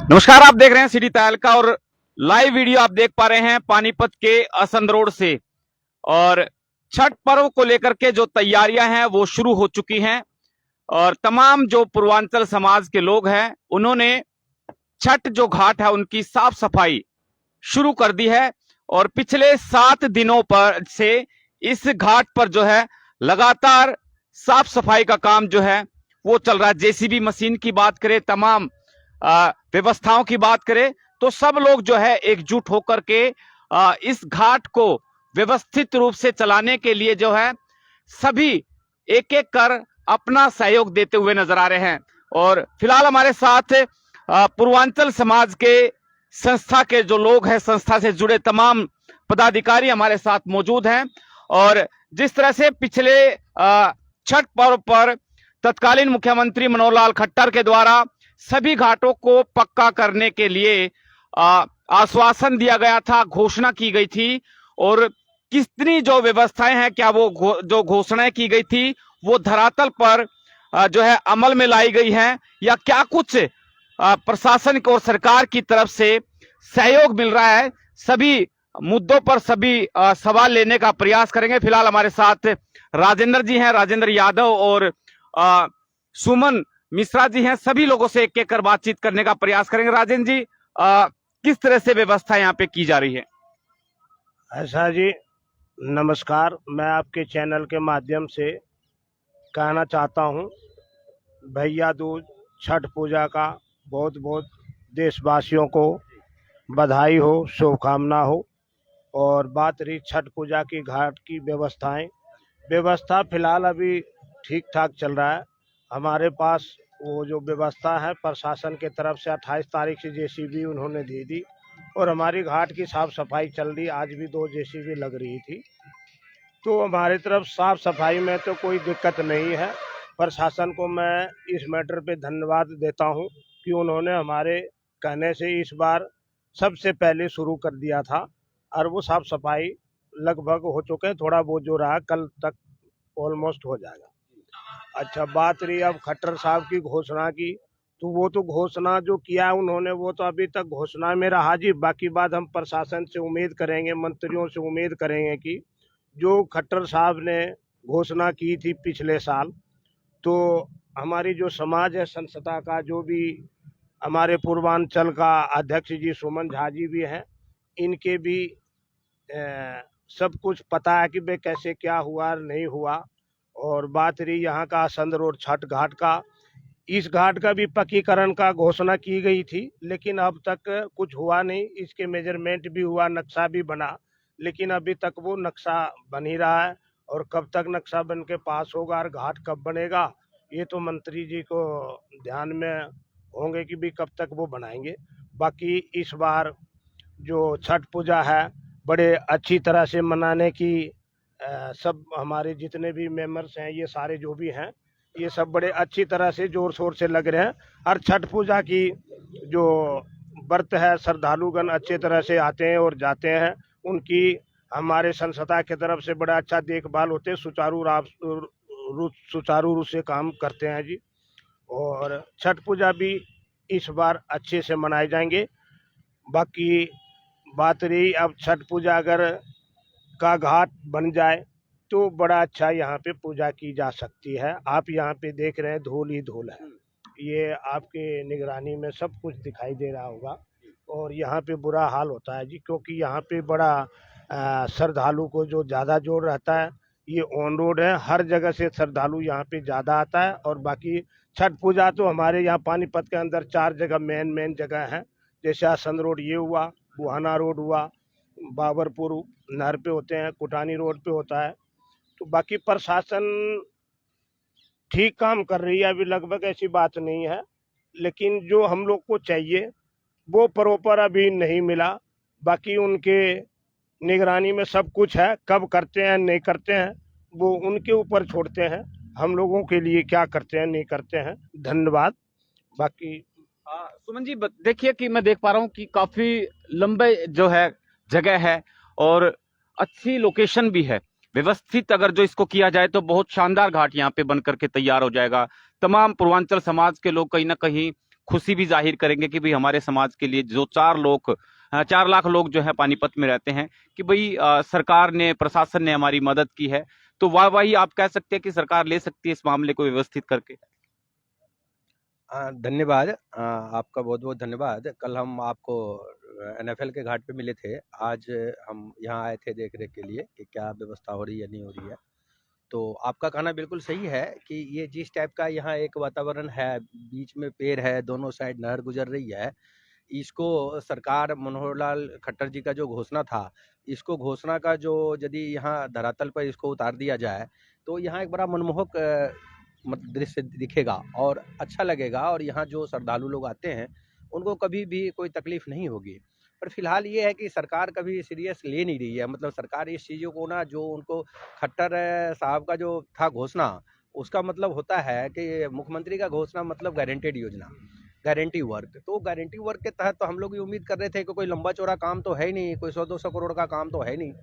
नमस्कार, आप देख रहे हैं सिटी तहलका और लाइव वीडियो आप देख पा रहे हैं पानीपत के असंध रोड से। और छठ पर्व को लेकर के जो तैयारियां हैं वो शुरू हो चुकी हैं और तमाम जो पूर्वांचल समाज के लोग हैं उन्होंने छठ जो घाट है उनकी साफ सफाई शुरू कर दी है। और पिछले 7 दिनों पर से इस घाट पर जो है लगातार साफ सफाई का काम जो है वो चल रहा है। जेसीबी मशीन की बात करें, तमाम व्यवस्थाओं की बात करें तो सब लोग जो है एकजुट होकर के इस घाट को व्यवस्थित रूप से चलाने के लिए जो है सभी एक एक कर अपना सहयोग देते हुए नजर आ रहे हैं। और फिलहाल हमारे साथ पूर्वांचल समाज के संस्था के जो लोग हैं, संस्था से जुड़े तमाम पदाधिकारी हमारे साथ मौजूद हैं। और जिस तरह से पिछले छठ पर्व पर तत्कालीन मुख्यमंत्री मनोहर लाल खट्टर के द्वारा सभी घाटों को पक्का करने के लिए आश्वासन दिया गया था, घोषणा की गई थी और कितनी जो व्यवस्थाएं हैं, क्या वो जो घोषणाएं की गई थी वो धरातल पर जो है अमल में लाई गई हैं, या क्या कुछ प्रशासन और सरकार की तरफ से सहयोग मिल रहा है। सभी मुद्दों पर सभी सवाल लेने का प्रयास करेंगे। फिलहाल हमारे साथ राजेंद्र जी हैं, राजेंद्र यादव और सुमन मिश्रा जी हैं। सभी लोगों से एक एक कर बातचीत करने का प्रयास करेंगे। राजेंद्र जी, किस तरह से व्यवस्था यहाँ पे की जा रही है? ऐसा जी, नमस्कार। मैं आपके चैनल के माध्यम से कहना चाहता हूँ, भैया दूज छठ पूजा का बहुत बहुत देशवासियों को बधाई हो, शुभकामना हो। और बात रही छठ पूजा की घाट की व्यवस्था फिलहाल अभी ठीक ठाक चल रहा है। हमारे पास वो जो व्यवस्था है प्रशासन के तरफ से 28 तारीख से जेसीबी उन्होंने दे दी और हमारी घाट की साफ सफाई चल रही। आज भी 2 जेसीबी लग रही थी, तो हमारी तरफ साफ सफाई में तो कोई दिक्कत नहीं है। प्रशासन को मैं इस मैटर पे धन्यवाद देता हूं कि उन्होंने हमारे कहने से इस बार सबसे पहले शुरू कर दिया था और वो साफ सफाई लगभग हो चुके हैं। थोड़ा वो जो रहा कल तक ऑलमोस्ट हो जाएगा। अच्छा, बात रही अब खट्टर साहब की घोषणा की, तो वो तो घोषणा जो किया उन्होंने वो तो अभी तक घोषणा में रहा जी। बाकी बात हम प्रशासन से उम्मीद करेंगे, मंत्रियों से उम्मीद करेंगे कि जो खट्टर साहब ने घोषणा की थी पिछले साल, तो हमारी जो समाज है संस्था का, जो भी हमारे पूर्वांचल का अध्यक्ष जी सुमन झा जी भी हैं, इनके भी सब कुछ पता है कि भाई कैसे क्या हुआ नहीं हुआ। और बात रही यहाँ का असंध रोड छठ घाट का, इस घाट का भी पक्कीकरण का घोषणा की गई थी, लेकिन अब तक कुछ हुआ नहीं। इसके मेजरमेंट भी हुआ, नक्शा भी बना, लेकिन अभी तक वो नक्शा बन ही रहा है। और कब तक नक्शा बन के पास होगा और घाट कब बनेगा, ये तो मंत्री जी को ध्यान में होंगे कि भी कब तक वो बनाएंगे। बाकी इस बार जो छठ पूजा है बड़े अच्छी तरह से मनाने की सब हमारे जितने भी मेंबर्स हैं, ये सारे जो भी हैं, ये सब बड़े अच्छी तरह से जोर शोर से लग रहे हैं। हर छठ पूजा की जो व्रत है श्रद्धालुगण अच्छे तरह से आते हैं और जाते हैं। उनकी हमारे संस्था की तरफ से बड़ा अच्छा देखभाल होते हैं, सुचारू रूप से काम करते हैं जी। और छठ पूजा भी इस बार अच्छे से मनाए जाएंगे। बाकी बात रही अब छठ पूजा अगर का घाट बन जाए तो बड़ा अच्छा यहाँ पे पूजा की जा सकती है। आप यहाँ पे देख रहे हैं धूल ही धूल है, ये आपके निगरानी में सब कुछ दिखाई दे रहा होगा। और यहाँ पे बुरा हाल होता है जी, क्योंकि यहाँ पे बड़ा श्रद्धालु को जो ज़्यादा जोर रहता है, ये ऑन रोड है, हर जगह से श्रद्धालु यहाँ पे ज़्यादा आता है। और बाकी छठ पूजा तो हमारे यहाँ पानीपत के अंदर 4 जगह मेन जगह हैं, जैसे असंध रोड ये हुआ, बुहाना रोड हुआ, बाबरपुर नहर पे होते हैं, कुटानी रोड पे होता है। तो बाकी प्रशासन ठीक काम कर रही है, अभी लगभग ऐसी बात नहीं है, लेकिन जो हम लोग को चाहिए वो प्रॉपर अभी नहीं मिला। बाकी उनके निगरानी में सब कुछ है, कब करते हैं नहीं करते हैं वो उनके ऊपर छोड़ते हैं, हम लोगों के लिए क्या करते हैं नहीं करते हैं। धन्यवाद। बाकी सुमन जी, देखिए कि मैं देख पा रहा हूँ कि काफी लंबे जो है जगह है और अच्छी लोकेशन भी है। व्यवस्थित अगर जो इसको किया जाए तो बहुत शानदार घाट यहाँ पे बन करके तैयार हो जाएगा। तमाम पूर्वांचल समाज के लोग कहीं ना कहीं खुशी भी जाहिर करेंगे कि भाई हमारे समाज के लिए जो 4 लाख लोग जो है पानीपत में रहते हैं कि भाई सरकार ने, प्रशासन ने हमारी मदद की है। तो वाहवाही आप कह सकते हैं कि सरकार ले सकती है इस मामले को व्यवस्थित करके। धन्यवाद, आपका बहुत बहुत धन्यवाद। कल हम आपको NFL के घाट पे मिले थे, आज हम यहाँ आए थे देख रेख के लिए कि क्या व्यवस्था हो रही है या नहीं हो रही है। तो आपका कहना बिल्कुल सही है कि ये जिस टाइप का यहाँ एक वातावरण है, बीच में पेड़ है, दोनों साइड नहर गुजर रही है, इसको सरकार मनोहर लाल खट्टर जी का जो घोषणा था, इसको घोषणा का जो यदि यहाँ धरातल पर इसको उतार दिया जाए तो यहाँ एक बड़ा मनमोहक दृश्य दिखेगा और अच्छा लगेगा, और यहाँ जो श्रद्धालु लोग आते हैं उनको कभी भी कोई तकलीफ नहीं होगी। पर फिलहाल ये है कि सरकार कभी सीरियस ले नहीं रही है, मतलब सरकार इस चीज़ों को ना, जो उनको खट्टर साहब का जो था घोषणा, उसका मतलब होता है कि मुख्यमंत्री का घोषणा मतलब गारंटेड योजना, गारंटी वर्क। तो गारंटी वर्क के तहत तो हम लोग ये उम्मीद कर रहे थे कि कोई लंबा चौड़ा काम तो है ही नहीं, कोई 100-200 करोड़ का काम तो है नहीं।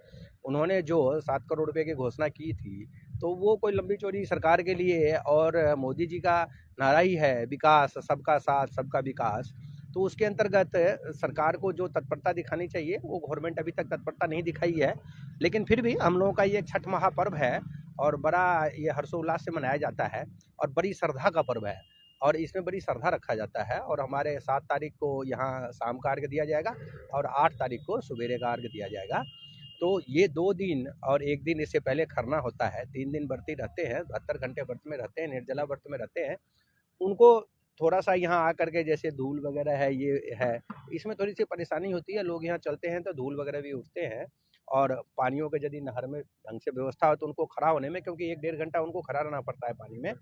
उन्होंने जो 7 करोड़ रुपए की घोषणा की थी, तो वो कोई लंबी चौड़ी सरकार के लिए है, और मोदी जी का नारा ही है विकास, सबका साथ, सबका विकास। तो उसके अंतर्गत सरकार को जो तत्परता दिखानी चाहिए वो गवर्नमेंट अभी तक तत्परता नहीं दिखाई है। लेकिन फिर भी हम लोगों का ये छठ महापर्व है और बड़ा ये हर्षोल्लास से मनाया जाता है और बड़ी श्रद्धा का पर्व है, और इसमें बड़ी श्रद्धा रखा जाता है। और हमारे 7 तारीख को यहाँ शाम का अर्घ्य दिया जाएगा और 8 तारीख को सवेरे का अर्घ्य दिया जाएगा। तो ये 2 दिन और 1 दिन इससे पहले खरना होता है। 3 दिन व्रती रहते हैं, 72 घंटे व्रत में रहते हैं, निर्जला व्रत में रहते हैं। उनको थोड़ा सा यहाँ आकर के जैसे धूल वगैरह है, ये है, इसमें थोड़ी सी परेशानी होती है। लोग यहाँ चलते हैं तो धूल वगैरह भी उठते हैं, और पानियों के यदि नहर में ढंग से व्यवस्था हो तो उनको खड़ा होने में, क्योंकि 1-1.5 घंटा उनको खड़ा रहना पड़ता है पानी में,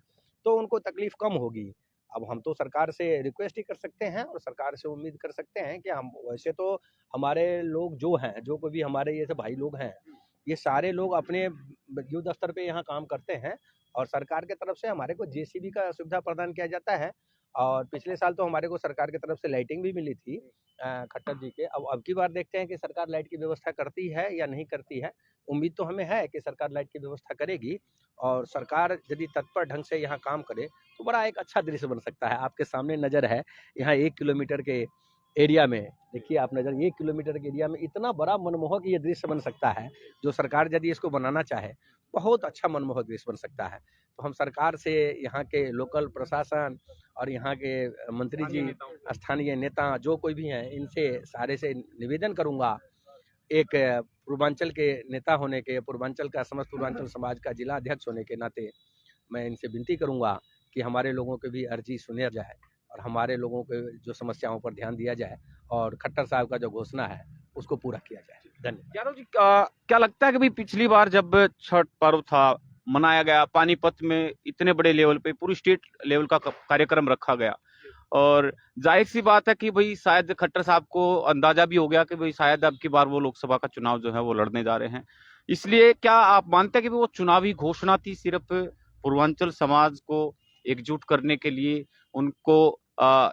तो उनको तकलीफ कम होगी। अब हम तो सरकार से रिक्वेस्ट ही कर सकते हैं और सरकार से उम्मीद कर सकते हैं कि हम, वैसे तो हमारे लोग जो हैं, जो कोई भी हमारे ये सब भाई लोग हैं, ये सारे लोग अपने युद्ध स्तर पे यहाँ काम करते हैं, और सरकार की तरफ से हमारे को जेसीबी का सुविधा प्रदान किया जाता है। और पिछले साल तो हमारे को सरकार की तरफ से लाइटिंग भी मिली थी खट्टर जी के। अब की बार देखते हैं कि सरकार लाइट की व्यवस्था करती है या नहीं करती है। उम्मीद तो हमें है कि सरकार लाइट की व्यवस्था करेगी, और सरकार यदि तत्पर ढंग से यहाँ काम करे तो बड़ा एक अच्छा दृश्य बन सकता है। आपके सामने नज़र है, यहाँ 1 किलोमीटर के एरिया में, देखिए आप नज़र, 1 किलोमीटर के एरिया में इतना बड़ा मनमोहक ये दृश्य बन सकता है। जो सरकार यदि इसको बनाना चाहे, बहुत अच्छा मनमोहक दृश्य बन सकता है। तो हम सरकार से, यहाँ के लोकल प्रशासन और यहाँ के मंत्री जी, स्थानीय नेता जो कोई भी हैं, इनसे सारे से निवेदन करूँगा, एक पूर्वांचल के नेता होने के, पूर्वांचल का, समस्त पूर्वांचल समाज का जिला अध्यक्ष होने के नाते मैं इनसे विनती करूँगा कि हमारे लोगों की भी अर्जी सुनी जाए और हमारे लोगों के जो समस्याओं पर ध्यान दिया जाए, और खट्टर साहब का जो घोषणा है उसको पूरा किया जाए। धन्यवाद। यादव जी, क्या लगता है कि भाई पिछली बार जब छठ पर्व था, मनाया गया, पानीपत में इतने बड़े लेवल पे, पूरी स्टेट लेवल का कार्यक्रम रखा गया, और जाहिर सी बात है कि भाई शायद खट्टर साहब को अंदाजा भी हो गया कि भाई शायद अब की बार वो लोकसभा का चुनाव जो है वो लड़ने जा रहे हैं। इसलिए क्या आप मानते हैं कि वो चुनावी घोषणा थी सिर्फ पूर्वांचल समाज को एकजुट करने के लिए, उनको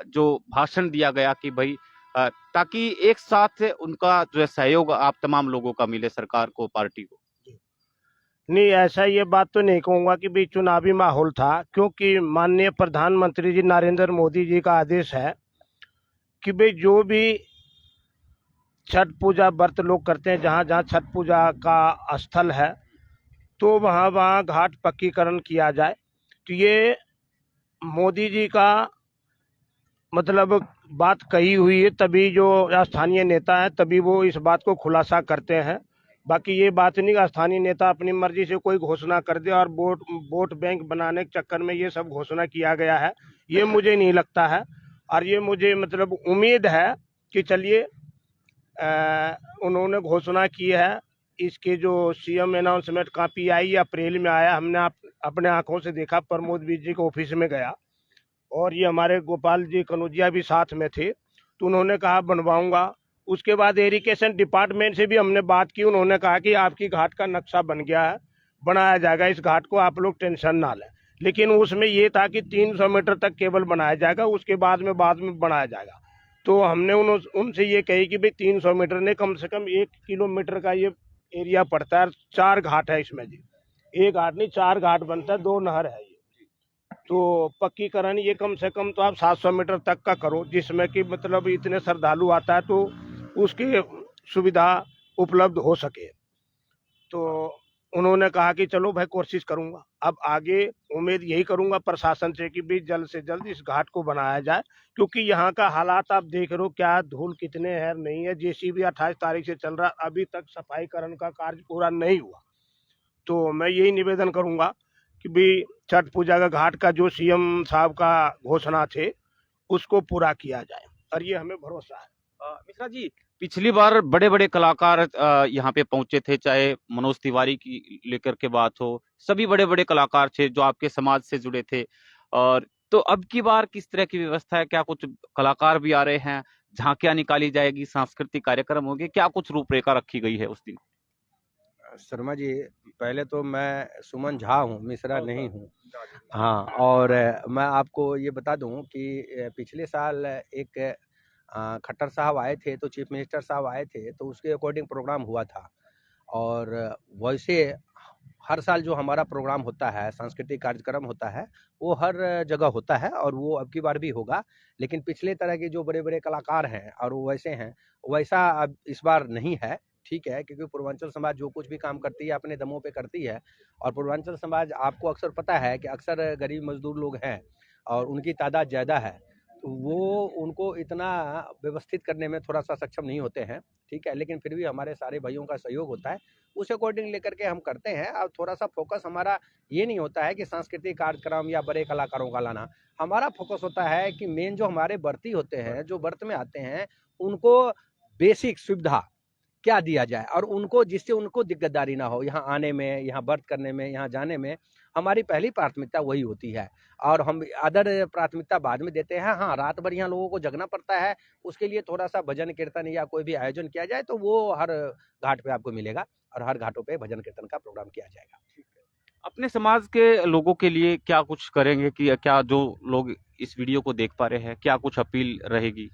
जो भाषण दिया गया कि भाई ताकि एक साथ उनका जो है सहयोग आप तमाम लोगों का मिले, सरकार को, पार्टी को? नहीं, ऐसा ये बात तो नहीं कहूँगा कि भाई चुनावी माहौल था, क्योंकि माननीय प्रधानमंत्री जी नरेंद्र मोदी जी का आदेश है कि भाई जो भी छठ पूजा व्रत लोग करते हैं, जहाँ जहाँ छठ पूजा का स्थल है, तो वहाँ वहाँ घाट पक्कीकरण किया जाए। तो ये मोदी जी का मतलब बात कही हुई है, तभी जो स्थानीय नेता है तभी वो इस बात को खुलासा करते हैं। बाकी ये बात नहीं कि स्थानीय नेता अपनी मर्जी से कोई घोषणा कर दे और वोट बैंक बनाने के चक्कर में ये सब घोषणा किया गया है, ये मुझे नहीं लगता है। और ये मुझे मतलब उम्मीद है कि चलिए उन्होंने घोषणा की है, इसके जो सीएम अनाउंसमेंट कापी आई अप्रैल में आया, हमने अपने आंखों से देखा, प्रमोद बीज जी के ऑफिस में गया, और ये हमारे गोपाल जी कनौजिया भी साथ में थे, तो उन्होंने कहा बनवाऊंगा। उसके बाद इरिगेशन डिपार्टमेंट से भी हमने बात की, उन्होंने कहा कि आपकी घाट का नक्शा बन गया है, बनाया जाएगा, इस घाट को आप लोग टेंशन ना लें। लेकिन उसमें ये था कि 300 मीटर तक केवल बनाया जाएगा, उसके बाद में बनाया जाएगा। तो हमने उनसे ये कही कि भाई 300 मीटर ने कम से कम 1 किलोमीटर का ये एरिया पड़ता है, 4 घाट है इसमें जी, 1 घाट नहीं 4 घाट बनता है, 2 नहर है ये। तो पक्कीकरण ये कम से कम तो आप 700 मीटर तक का करो, जिसमें कि मतलब इतने श्रद्धालु आता है तो उसकी सुविधा उपलब्ध हो सके। तो उन्होंने कहा कि चलो भाई कोशिश करूंगा। अब आगे उम्मीद यही करूंगा प्रशासन से कि भी जल्द से जल्द इस घाट को बनाया जाए, क्योंकि यहाँ का हालात आप देख रहे हो क्या, धूल कितने है नहीं है। जेसीबी 28 तारीख से चल रहा, अभी तक सफाईकरण का कार्य पूरा नहीं हुआ। तो मैं यही निवेदन करूंगा कि भी छठ पूजा का घाट का जो सीएम साहब का घोषणा थे उसको पूरा किया जाए, और ये हमें भरोसा है। मिश्रा जी, पिछली बार बड़े बड़े कलाकार यहाँ पे पहुंचे थे, चाहे मनोज तिवारी की लेकर के बात हो, सभी बड़े बड़े कलाकार थे जो आपके समाज से जुड़े थे। और तो अब की बार किस तरह की व्यवस्था है? क्या कुछ कलाकार भी आ रहे हैं, झांकियां निकाली जाएगी, सांस्कृतिक कार्यक्रम होंगे, क्या कुछ रूपरेखा रखी गई है उस दिन? शर्मा जी, पहले तो मैं सुमन झा हूँ, मिश्रा नहीं हूँ। हाँ, और मैं आपको ये बता दूं कि पिछले साल एक खट्टर साहब आए थे, तो चीफ मिनिस्टर साहब आए थे, तो उसके अकॉर्डिंग प्रोग्राम हुआ था। और वैसे हर साल जो हमारा प्रोग्राम होता है, सांस्कृतिक कार्यक्रम होता है, वो हर जगह होता है और वो अब की बार भी होगा। लेकिन पिछले तरह के जो बड़े बड़े कलाकार हैं और वो वैसे हैं, वैसा अब इस बार नहीं है। ठीक है, क्योंकि पूर्वांचल समाज जो कुछ भी काम करती है अपने दमों पे करती है। और पूर्वांचल समाज, आपको अक्सर पता है कि अक्सर गरीब मजदूर लोग हैं और उनकी तादाद ज़्यादा है, तो वो उनको इतना व्यवस्थित करने में थोड़ा सा सक्षम नहीं होते हैं। ठीक है, लेकिन फिर भी हमारे सारे भाइयों का सहयोग होता है, उस अकॉर्डिंग लेकर के हम करते हैं। और थोड़ा सा फोकस हमारा ये नहीं होता है कि सांस्कृतिक कार्यक्रम या बड़े कलाकारों का लाना। हमारा फोकस होता है कि मेन जो हमारे व्रती होते हैं, जो व्रत में आते हैं, उनको बेसिक सुविधा क्या दिया जाए और उनको, जिससे उनको दिक्कतदारी ना हो यहाँ आने में, यहाँ व्रत करने में, यहाँ जाने में। हमारी पहली प्राथमिकता वही होती है और हम अदर प्राथमिकता बाद में देते हैं। हाँ, रात भर यहाँ लोगों को जगना पड़ता है, उसके लिए थोड़ा सा भजन कीर्तन या कोई भी आयोजन किया जाए तो वो हर घाट पे आपको मिलेगा और हर घाटों पे भजन कीर्तन का प्रोग्राम किया जाएगा। अपने समाज के लोगों के लिए क्या कुछ करेंगे कि क्या जो लोग इस वीडियो को देख पा रहे हैं, क्या कुछ अपील रहेगी?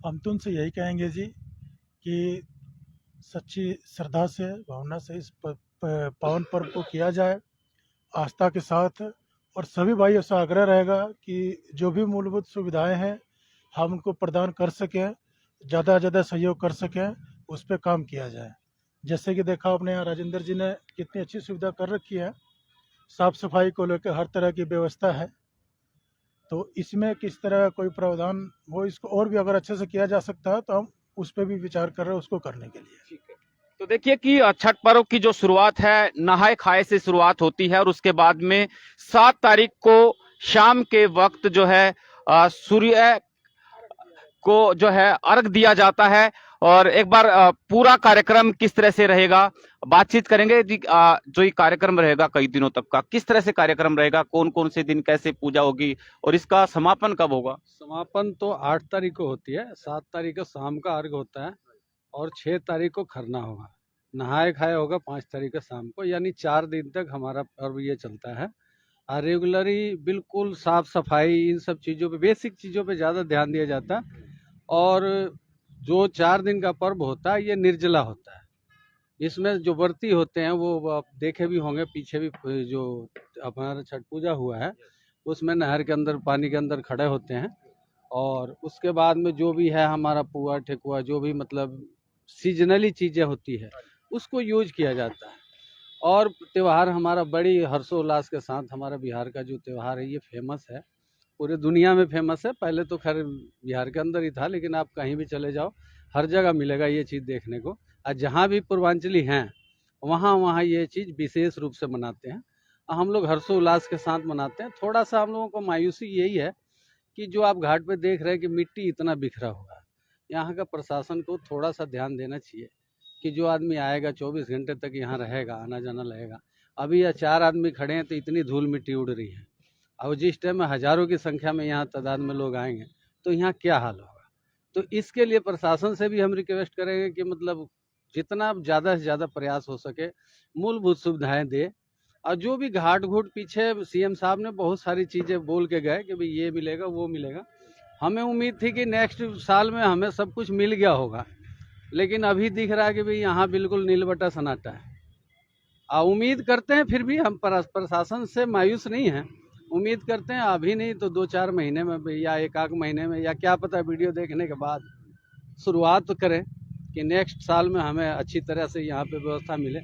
हम तो उनसे यही कहेंगे जी कि सच्ची श्रद्धा से, भावना से इस पावन पर्व को किया जाए आस्था के साथ। और सभी भाइयों से आग्रह रहेगा कि जो भी मूलभूत सुविधाएं हैं हम उनको प्रदान कर सकें, ज़्यादा से ज़्यादा सहयोग कर सकें, उस पर काम किया जाए। जैसे कि देखा आपने यहाँ राजेंद्र जी ने कितनी अच्छी सुविधा कर रखी है, साफ सफाई को लेकर हर तरह की व्यवस्था है। तो इसमें किस तरह कोई प्रावधान हो, इसको और भी अगर अच्छे से किया जा सकता है तो हम उस पर भी विचार कर रहे हैं उसको करने के लिए। तो देखिए कि छठ पर्व की जो शुरुआत है नहाए खाए से शुरुआत होती है और उसके बाद में 7 तारीख को शाम के वक्त जो है सूर्य को जो है अर्घ दिया जाता है। और एक बार पूरा कार्यक्रम किस तरह से रहेगा बातचीत करेंगे। जो ये कार्यक्रम रहेगा कई दिनों तक का, किस तरह से कार्यक्रम रहेगा, कौन कौन से दिन कैसे पूजा होगी और इसका समापन कब होगा? समापन तो 8 तारीख को होती है, 7 तारीख को शाम का अर्घ होता है और 6 तारीख को खरना होगा। नहाए खाए होगा 5 तारीख को शाम को, यानी 4 दिन तक हमारा पर्व ये चलता है। और रेगुलरी बिल्कुल साफ सफाई, इन सब चीज़ों पे, बेसिक चीज़ों पे ज़्यादा ध्यान दिया जाता है। और जो 4 दिन का पर्व होता है ये निर्जला होता है। इसमें जो व्रती होते हैं वो आप देखे भी होंगे, पीछे भी जो हमारा छठ पूजा हुआ है उसमें नहर के अंदर, पानी के अंदर खड़े होते हैं। और उसके बाद में जो भी है हमारा पुआ ठेकुआ, जो भी मतलब सीजनली चीज़ें होती है उसको यूज किया जाता है। और त्यौहार हमारा बड़ी हर्षोल्लास के साथ, हमारा बिहार का जो त्यौहार है ये फेमस है, पूरे दुनिया में फेमस है। पहले तो खैर बिहार के अंदर ही था, लेकिन आप कहीं भी चले जाओ हर जगह मिलेगा ये चीज़ देखने को। और जहाँ भी पूर्वांचली हैं वहाँ वहाँ ये चीज़ विशेष रूप से मनाते हैं। हम लोग हर्षोल्लास के साथ मनाते हैं। थोड़ा सा हम लोगों को मायूसी यही है कि जो आप घाट पे देख रहे हैं कि मिट्टी इतना बिखरा हुआ है, यहाँ का प्रशासन को थोड़ा सा ध्यान देना चाहिए कि जो आदमी आएगा 24 घंटे तक यहाँ रहेगा, आना जाना लगेगा। अभी यह 4 आदमी खड़े हैं तो इतनी धूल मिट्टी उड़ रही है, और जिस टाइम में हज़ारों की संख्या में यहाँ तादाद में लोग आएंगे तो यहाँ क्या हाल होगा। तो इसके लिए प्रशासन से भी हम रिक्वेस्ट करेंगे कि मतलब जितना ज़्यादा से ज़्यादा प्रयास हो सके मूलभूत सुविधाएं दे। और जो भी घाट घूट, पीछे सीएम साहब ने बहुत सारी चीज़ें बोल के गए कि भाई ये मिलेगा वो मिलेगा। हमें उम्मीद थी कि नेक्स्ट साल में हमें सब कुछ मिल गया होगा, लेकिन अभी दिख रहा है कि भाई यहाँ बिल्कुल नीलबटा सन्नाटा है। उम्मीद करते हैं, फिर भी हम प्रशासन से मायूस नहीं हैं। उम्मीद करते हैं अभी नहीं तो 2-4 महीने में भी, या एक आध महीने में, या क्या पता वीडियो देखने के बाद शुरुआत तो करें कि नेक्स्ट साल में हमें अच्छी तरह से यहाँ पे व्यवस्था मिले।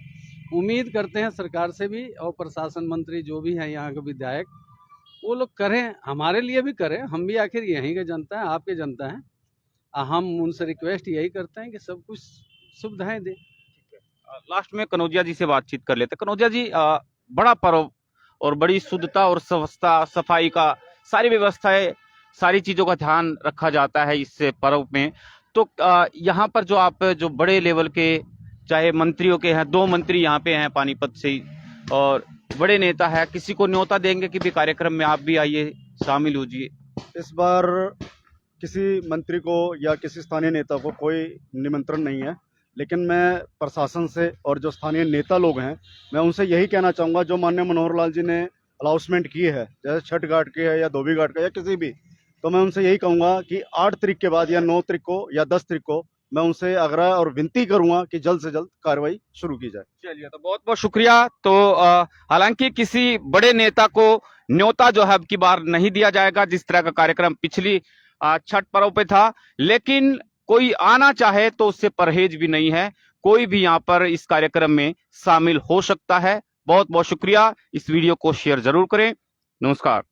उम्मीद करते हैं सरकार से भी, और प्रशासन मंत्री जो भी हैं यहाँ के विधायक, वो लोग करें, हमारे लिए भी करें। हम भी आखिर यहीं के जनता हैं, आपके जनता हैं। हम उनसे रिक्वेस्ट यही करते हैं कि सब कुछ सुविधाएं दें। लास्ट में कनौजिया जी से बातचीत कर लेते हैं। कनौजिया जी, बड़ा पर्व और बड़ी शुद्धता और स्वच्छता सफाई का सारी व्यवस्थाएं, सारी चीजों का ध्यान रखा जाता है इस पर्व में। तो यहाँ पर जो आप जो बड़े लेवल के चाहे मंत्रियों के हैं, 2 मंत्री यहाँ पे हैं पानीपत से ही, और बड़े नेता है, किसी को न्योता देंगे कि भी कार्यक्रम में आप भी आइए, शामिल होजिए? इस बार किसी मंत्री को या किसी स्थानीय नेता को कोई निमंत्रण नहीं है, लेकिन मैं प्रशासन से और जो स्थानीय नेता लोग हैं, मैं उनसे यही कहना चाहूँगा, जो माननीय मनोहर लाल जी ने अनाउंसमेंट की है, जैसे छठ घाट की है या धोबी घाट का या किसी भी, तो मैं उनसे यही कहूँगा कि 8 तारीख के बाद या 9 तारीख को या 10 तारीख को मैं उनसे आग्रह और विनती करूंगा कि जल्द से जल्द कार्रवाई शुरू की जाए। चलिए, तो बहुत बहुत शुक्रिया। तो हालांकि किसी बड़े नेता को न्योता जो है अब की बार नहीं दिया जाएगा, जिस तरह का कार्यक्रम पिछली छठ पर्व पे था, लेकिन कोई आना चाहे तो उससे परहेज भी नहीं है। कोई भी यहाँ पर इस कार्यक्रम में शामिल हो सकता है। बहुत बहुत शुक्रिया। इस वीडियो को शेयर जरूर करें। नमस्कार।